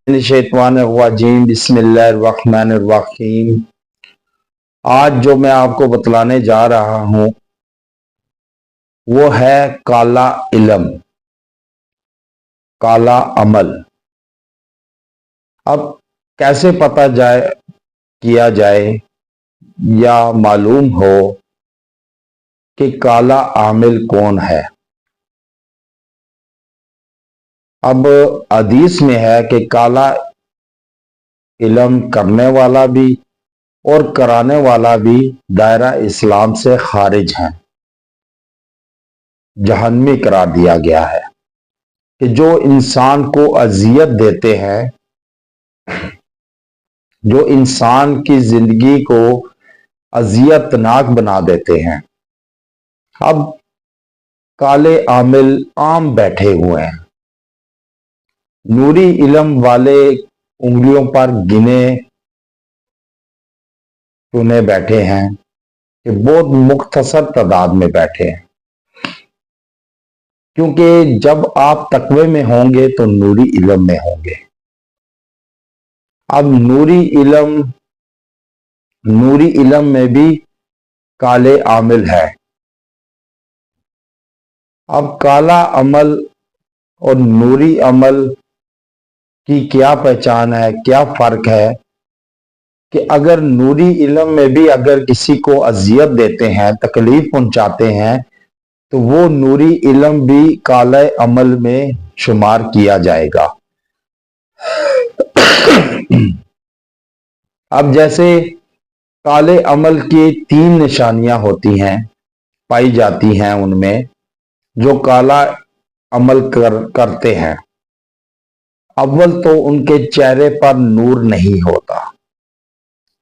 शैतानिर्रजीम बिस्मिल्लाहिर्रहमानिर्रहीम। आज जो मैं आपको बतलाने जा रहा हूँ वो है काला इल्म, काला अमल। अब कैसे पता किया जाए या मालूम हो कि काला आमिल कौन है। अब हदीस में है कि काला इल्म करने वाला भी और कराने वाला भी दायरा इस्लाम से खारिज है, जहन्नमी करार दिया गया है। कि जो इंसान को अजियत देते हैं, जो इंसान की जिंदगी को अजियतनाक बना देते हैं। अब काले आमिल आम बैठे हुए हैं, नूरी इल्म वाले उंगलियों पर गिने चुने बैठे हैं कि बहुत मुख्तसर तादाद में बैठे हैं। क्योंकि जब आप तकवे में होंगे तो नूरी इल्म में होंगे। अब नूरी इल्म में भी काले आमिल है। अब काला अमल और नूरी अमल की क्या पहचान है, क्या फर्क है कि अगर नूरी इल्म में भी अगर किसी को अजियत देते हैं, तकलीफ पहुंचाते हैं, तो वो नूरी इल्म भी काले अमल में शुमार किया जाएगा। अब जैसे काले अमल की 3 निशानियां होती हैं, पाई जाती हैं उनमें जो काला अमल करते हैं। अव्वल तो उनके चेहरे पर नूर नहीं होता,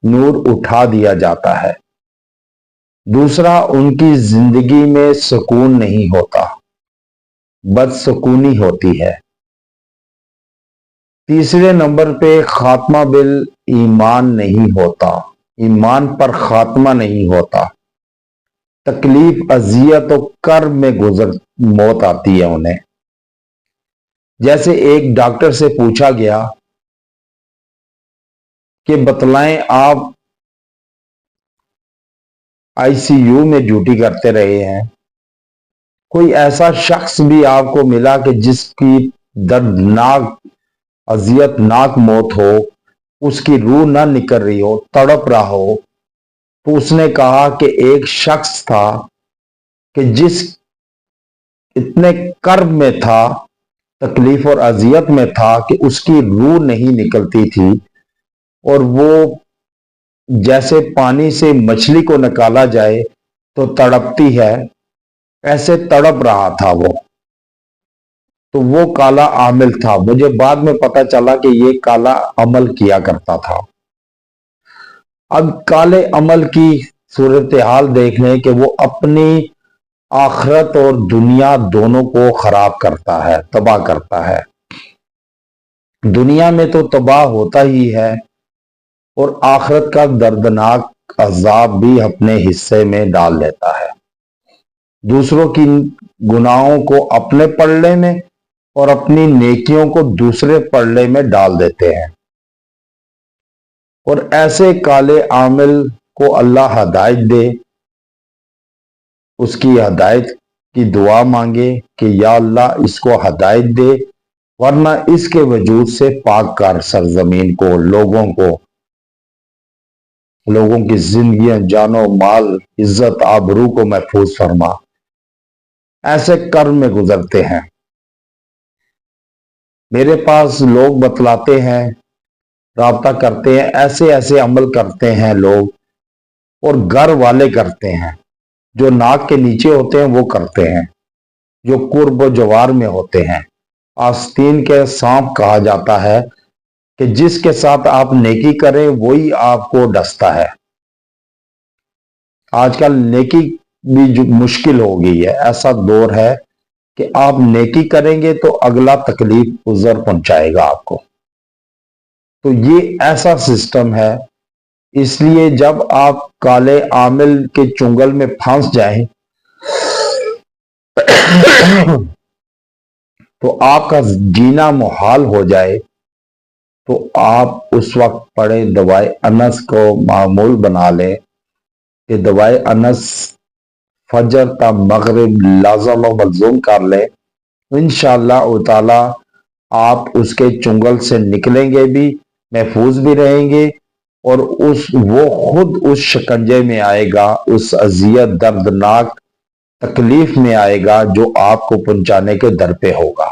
नूर उठा दिया जाता है। दूसरा, उनकी जिंदगी में सुकून नहीं होता, बदसुकूनी होती है। तीसरे नंबर पे खात्मा बिल ईमान नहीं होता, ईमान पर खात्मा नहीं होता। तकलीफ, अजियत और कर्ब में मौत आती है उन्हें। जैसे एक डॉक्टर से पूछा गया कि बतलाएं, आप आईसीयू में ड्यूटी करते रहे हैं, कोई ऐसा शख्स भी आपको मिला कि जिसकी दर्दनाक अजियतनाक मौत हो, उसकी रूह ना निकल रही हो, तड़प रहा हो। तो उसने कहा कि एक शख्स था कि जिस इतने कर्ब में था, तकलीफ और अजियत में था कि उसकी रूह नहीं निकलती थी, और वो जैसे पानी से मछली को निकाला जाए तो तड़पती है, ऐसे तड़प रहा था वो। तो वो काला आमिल था। मुझे बाद में पता चला कि ये काला अमल किया करता था। अब काले अमल की सूरत हाल देख लें कि वो अपनी आखिरत और दुनिया दोनों को खराब करता है, तबाह करता है। दुनिया में तो तबाह होता ही है और आखिरत का दर्दनाक अजाब भी अपने हिस्से में डाल लेता है। दूसरों की गुनाहों को अपने पल्ले में और अपनी नेकियों को दूसरे पल्ले में डाल देते हैं। और ऐसे काले आमिल को अल्लाह हदायत दे, उसकी हदायत की दुआ मांगे कि या अल्लाह इसको हदायत दे, वरना इसके वजूद से पाक कर सरजमीन को, लोगों की जिंदगियां, जानो माल, इज्जत, आबरू को महफूज फरमा। ऐसे कर्म में गुजरते हैं। मेरे पास लोग बतलाते हैं, राब्ता करते हैं, ऐसे ऐसे अमल करते हैं लोग, और घर वाले करते हैं। जो नाक के नीचे होते हैं वो करते हैं, जो कुर्ब व जवार में होते हैं। आस्तीन के सांप कहा जाता है कि जिसके साथ आप नेकी करें वही आपको डसता है। आजकल नेकी भी जो मुश्किल हो गई है, ऐसा दौर है कि आप नेकी करेंगे तो अगला तकलीफ गुजर पहुंचाएगा आपको। तो ये ऐसा सिस्टम है। इसलिए जब आप काले आमिल के चुंगल में फंस जाएं तो आपका जीना मुहाल हो जाए, تو آپ اس وقت پڑھیں دوائے انس کو معمول بنا لیں کہ دوائے انس فجر تا مغرب لازم و ملزوم کر لیں، انشاءاللہ تعالی آپ اس کے چنگل سے نکلیں گے بھی، محفوظ بھی رہیں گے، اور وہ خود اس شکنجے میں آئے گا، اس اذیت دردناک تکلیف میں آئے گا جو آپ کو پہنچانے کے در پہ ہوگا۔